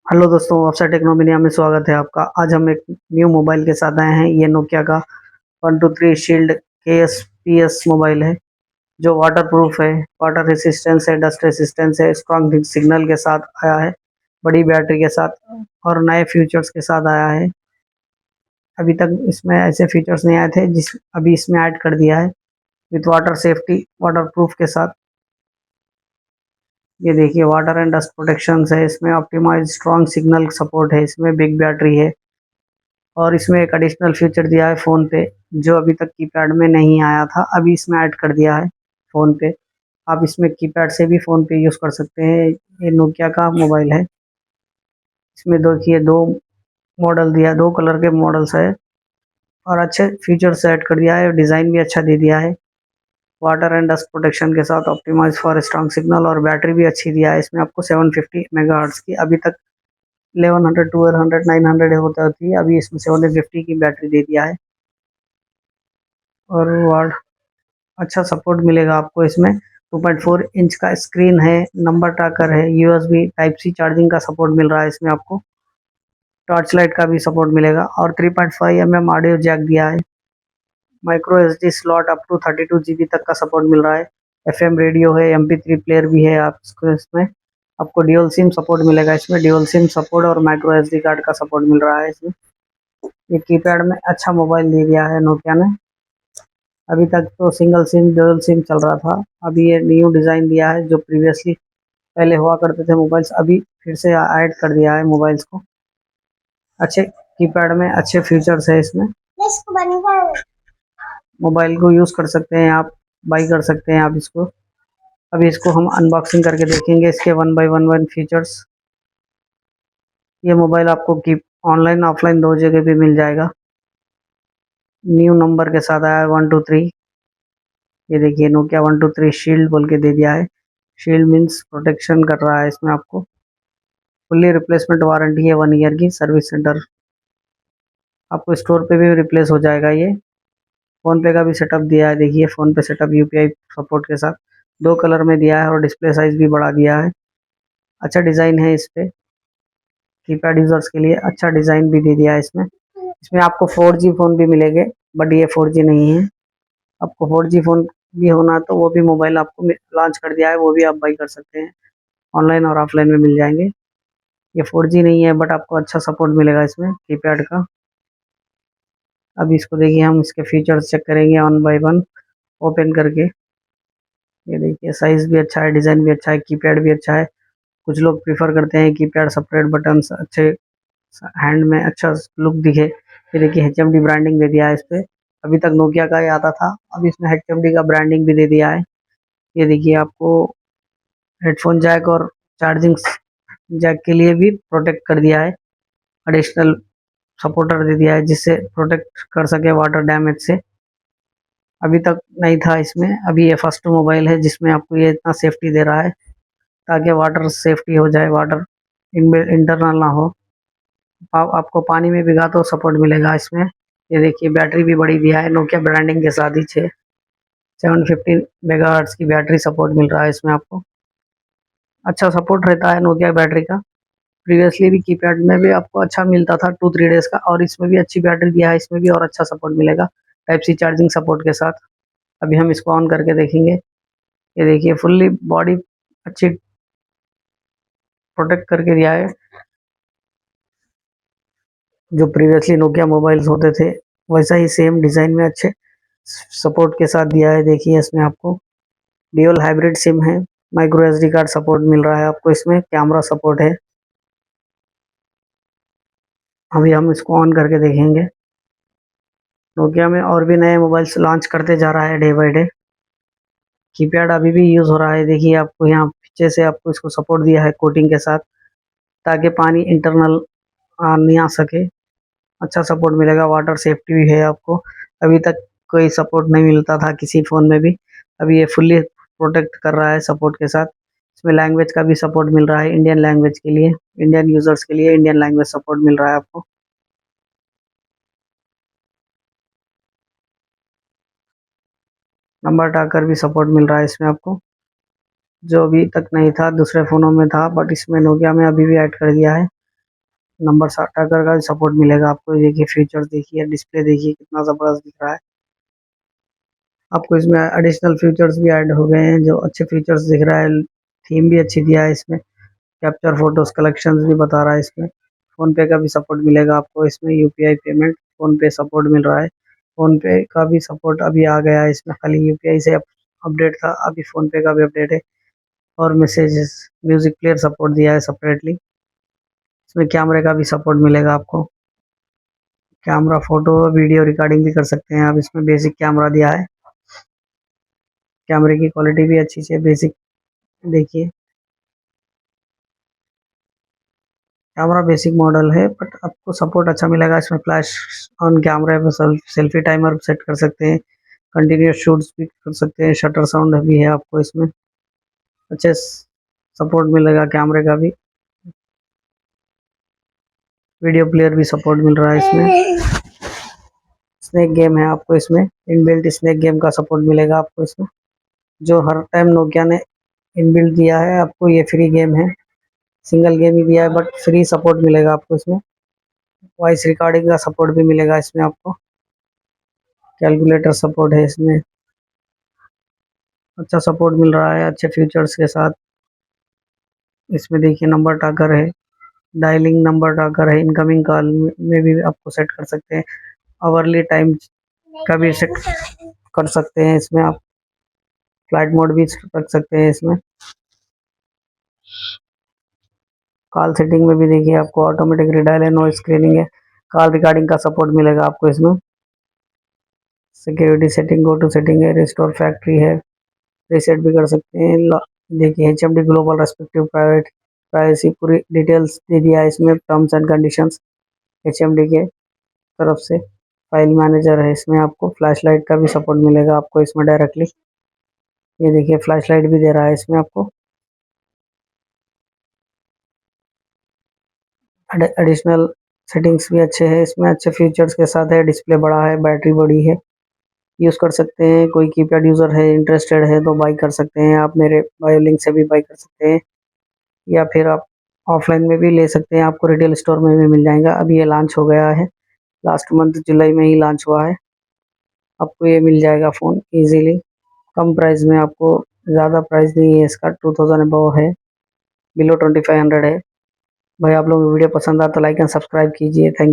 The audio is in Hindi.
हेलो दोस्तों, अफसर टेक्नोमिनिया में स्वागत है आपका। आज हम एक न्यू मोबाइल के साथ आए हैं। ये नोकिया का 123 शील्ड KSPS मोबाइल है जो वाटर प्रूफ है, वाटर रेसिस्टेंस है, डस्ट रेसिस्टेंस है, स्ट्रॉन्ग सिग्नल के साथ आया है, बड़ी बैटरी के साथ और नए फीचर्स के साथ आया है। अभी तक इसमें ऐसे फीचर्स नहीं आए थे जिस अभी इसमें ऐड कर दिया है with water safety, water proof के साथ। ये देखिए, वाटर एंड डस्ट प्रोटेक्शन है इसमें, ऑप्टिमाइज स्ट्रॉन्ग सिग्नल सपोर्ट है इसमें, बिग बैटरी है और इसमें एक एडिशनल फीचर दिया है फ़ोन पे जो अभी तक कीपैड में नहीं आया था, अभी इसमें ऐड कर दिया है फ़ोन पे। आप इसमें कीपैड से भी फ़ोन पे यूज़ कर सकते हैं। ये नोकिया का मोबाइल है। इसमें देखिए दो मॉडल दिया, दो कलर के मॉडल्स है और अच्छे फीचर्स ऐड कर दिया है। डिज़ाइन भी अच्छा दे दिया है, वाटर एंड डस्ट प्रोटेक्शन के साथ, ऑप्टिमाइज फॉर स्ट्रॉन्ग सिग्नल और बैटरी भी अच्छी दिया है इसमें आपको 750 मेगाहर्ट्ज़ की। अभी तक 1100, 1200, 900 होता थी, अभी इसमें 750 की बैटरी दे दिया है और वाट अच्छा सपोर्ट मिलेगा आपको इसमें। 2.4 इंच का स्क्रीन है, नंबर टाकर है, USB टाइप सी चार्जिंग का सपोर्ट मिल रहा है इसमें आपको, टॉर्च लाइट का भी सपोर्ट मिलेगा और 3.5 mm ऑडियो जैक दिया है। Micro SD slot up to 32 GB तक का सपोर्ट मिल रहा है। FM रेडियो है, MP3 प्लेयर भी है। आप इसमें आपको ड्यूल सिम सपोर्ट मिलेगा इसमें, ड्यूल सिम सपोर्ट और माइक्रो SD कार्ड का सपोर्ट मिल रहा है इसमें। ये कीपैड में अच्छा मोबाइल दे दिया है नोकिया ने। अभी तक तो सिंगल सिम, डुअल सिम चल रहा था, अभी ये न्यू डिज़ाइन दिया है जो प्रीवियसली पहले हुआ करते थे मोबाइल्स, अभी फिर से ऐड कर दिया है मोबाइल्स को। अच्छे कीपैड में अच्छे फीचर्स है इसमें, मोबाइल को यूज़ कर सकते हैं आप, बाई कर सकते हैं आप इसको। अभी इसको हम अनबॉक्सिंग करके देखेंगे इसके वन बाय वन फीचर्स। ये मोबाइल आपको की ऑनलाइन ऑफलाइन दो जगह भी मिल जाएगा। न्यू नंबर के साथ आया है 123। ये देखिए नोकिया 123 शील्ड बोल के दे दिया है। शील्ड मीन्स प्रोटेक्शन कर रहा है इसमें आपको। फुल्ली रिप्लेसमेंट वारंटी है 1 ईयर की, सर्विस सेंटर आपको स्टोर पे भी रिप्लेस हो जाएगा। ये फ़ोन पे का भी सेटअप दिया है, देखिए फ़ोन पे सेटअप UPI सपोर्ट के साथ दो कलर में दिया है और डिस्प्ले साइज भी बढ़ा दिया है। अच्छा डिज़ाइन है इस पे, कीपैड यूज़र्स के लिए अच्छा डिज़ाइन भी दे दिया है इसमें। इसमें आपको 4G फ़ोन भी मिलेंगे बट ये 4G नहीं है। आपको 4G फ़ोन भी होना तो वो भी मोबाइल आपको लॉन्च कर दिया है, वो भी आप बाई कर सकते हैं, ऑनलाइन और ऑफलाइन में मिल जाएंगे। ये 4G नहीं है बट आपको अच्छा सपोर्ट मिलेगा इसमें कीपैड का। अब इसको देखिए, हम इसके फीचर्स चेक करेंगे वन बाय वन ओपन करके। ये देखिए साइज़ भी अच्छा है, डिज़ाइन भी अच्छा है, कीपैड भी अच्छा है। कुछ लोग प्रेफर करते हैं कीपैड सेपरेट बटन्स अच्छे हैंड में अच्छा लुक दिखे। ये देखिए HMD ब्रांडिंग दे दिया है इस पे। अभी तक नोकिया का ही आता था, अब इसमें HMD का ब्रांडिंग भी दे दिया है। ये देखिए आपको हेडफोन जैक और चार्जिंग जैक के लिए भी प्रोटेक्ट कर दिया है, एडिशनल सपोर्टर दे दिया है जिससे प्रोटेक्ट कर सके वाटर डैमेज से। अभी तक नहीं था इसमें, अभी ये फर्स्ट मोबाइल है जिसमें आपको ये इतना सेफ्टी दे रहा है ताकि वाटर सेफ्टी हो जाए, वाटर इंटरनल ना हो। आपको पानी में भिगा तो सपोर्ट मिलेगा इसमें। ये देखिए बैटरी भी बड़ी दिया है नोकिया ब्रांडिंग के साथ ही, 750 मेगाहर्ट्ज की बैटरी सपोर्ट मिल रहा है इसमें आपको। अच्छा सपोर्ट रहता है नोकिया बैटरी का। प्रीवियसली भी कीपैड में भी आपको अच्छा मिलता था 2-3 डेज का, और इसमें भी अच्छी बैटरी दिया है, इसमें भी और अच्छा सपोर्ट मिलेगा टाइप सी चार्जिंग सपोर्ट के साथ। अभी हम इसको ऑन करके देखेंगे। ये देखिए फुल्ली बॉडी अच्छी प्रोटेक्ट करके दिया है, जो प्रीवियसली नोकिया मोबाइल्स होते थे वैसा ही सेम डिज़ाइन में अच्छे सपोर्ट के साथ दिया है। देखिए इसमें आपको ड्यूल हाइब्रिड सिम है, माइक्रो SD कार्ड सपोर्ट मिल रहा है आपको, इसमें कैमरा सपोर्ट है। अभी हम इसको ऑन करके देखेंगे। नोकिया में और भी नए मोबाइल्स लॉन्च करते जा रहा है डे बाय डे। कीपैड अभी भी यूज़ हो रहा है, देखिए आपको यहाँ पीछे से आपको इसको सपोर्ट दिया है कोटिंग के साथ ताकि पानी इंटरनल नहीं आ सके। अच्छा सपोर्ट मिलेगा, वाटर सेफ्टी भी है आपको। अभी तक कोई सपोर्ट नहीं मिलता था किसी फ़ोन में भी, अभी ये फुल्ली प्रोटेक्ट कर रहा है सपोर्ट के साथ। इसमें लैंग्वेज का भी सपोर्ट मिल रहा है, इंडियन लैंग्वेज के लिए, इंडियन यूज़र्स के लिए इंडियन लैंग्वेज सपोर्ट मिल रहा है आपको। नंबर टाकर भी सपोर्ट मिल रहा है इसमें आपको, जो अभी तक नहीं था, दूसरे फ़ोनों में था बट इसमें नोकिया में अभी भी ऐड कर दिया है। नंबर ट्रैकर का भी सपोर्ट मिलेगा आपको। ये देखिए फीचर्स देखिए, डिस्प्ले देखिए कितना ज़बरदस्त दिख रहा है। आपको इसमें एडिशनल फीचर्स भी ऐड हो गए हैं, जो अच्छे फीचर्स दिख रहा है। थीम भी अच्छी दिया है इसमें। कैप्चर फोटोज कलेक्शंस भी बता रहा है इसमें। फ़ोन पे का भी सपोर्ट मिलेगा आपको इसमें। यूपीआई पेमेंट फ़ोन पे सपोर्ट मिल रहा है। फ़ोन पे का भी सपोर्ट अभी आ गया है इसमें। खाली यूपीआई से अपडेट था, अभी फ़ोन पे का भी अपडेट है। और मैसेजेस, म्यूज़िक प्लेयर सपोर्ट दिया है सेपरेटली। इसमें कैमरे का भी सपोर्ट मिलेगा आपको। कैमरा, फ़ोटो, वीडियो रिकॉर्डिंग भी कर सकते हैं आप इसमें। बेसिक कैमरा दिया है। कैमरे की क्वालिटी भी अच्छी है। बेसिक देखिए, कैमरा बेसिक मॉडल है, बट आपको सपोर्ट अच्छा मिलेगा इसमें। फ्लैश ऑन कैमरा में सेल्फी टाइमर सेट कर सकते हैं। कंटिन्यूस शूट्स भी कर सकते हैं। शटर साउंड भी है आपको इसमें। अच्छे सपोर्ट मिलेगा कैमरे का भी। वीडियो प्लेयर भी सपोर्ट मिल रहा है इसमें। स्नैक गेम है आपको इसमें। इनबिल्ट स्नैक गेम का सपोर्ट मिलेगा आपको इसमें, जो हर टाइम नोकिया ने इनबिल्ट दिया है आपको। ये फ्री गेम है, सिंगल गेम ही दिया है, बट फ्री सपोर्ट मिलेगा आपको इसमें। वॉइस रिकॉर्डिंग का सपोर्ट भी मिलेगा इसमें आपको। कैलकुलेटर सपोर्ट है इसमें। अच्छा सपोर्ट मिल रहा है अच्छे फीचर्स के साथ। इसमें देखिए नंबर टाकर है, डायलिंग नंबर टाकर है। इनकमिंग कॉल में भी आपको सेट कर सकते हैं। आवरली टाइम का भी सेट कर सकते हैं इसमें आप। फ्लाइट मोड भी रख सकते हैं इसमें। कॉल सेटिंग में भी देखिए आपको ऑटोमेटिक रिडायल है, नॉइस स्क्रीनिंग है। कॉल रिकॉर्डिंग का सपोर्ट मिलेगा आपको इसमें। Security setting, go to setting है, रिस्टोर फैक्ट्री है, रीसेट भी कर सकते हैं। देखिए HMD Global respective private privacy पूरी डिटेल्स दे दिया है इसमें। टर्म्स एंड कंडीशंस एचएमडी के तरफ से। फाइल मैनेजर है इसमें। आपको फ्लैश लाइट का भी सपोर्ट मिलेगा आपको इसमें डायरेक्टली। ये देखिए फ्लैश लाइट भी दे रहा है इसमें आपको। एडिशनल सेटिंग्स भी अच्छे हैं इसमें, अच्छे फीचर्स के साथ है। डिस्प्ले बड़ा है, बैटरी बड़ी है, यूज़ कर सकते हैं। कोई कीपैड यूज़र है, इंटरेस्टेड है तो बाई कर सकते हैं आप। मेरे बायो लिंक से भी बाई कर सकते हैं, या फिर आप ऑफलाइन में भी ले सकते हैं। आपको रिटेल स्टोर में भी मिल जाएगा। अभी ये लॉन्च हो गया है, लास्ट मंथ जुलाई में ही लॉन्च हुआ है। आपको ये मिल जाएगा फ़ोन इजीली, कम प्राइस में। आपको ज़्यादा प्राइस नहीं है इसका, 2000 अबव है, बिलो 2500 है। भाई आप लोगों को वीडियो पसंद आता तो लाइक एंड सब्सक्राइब कीजिए। Thank you.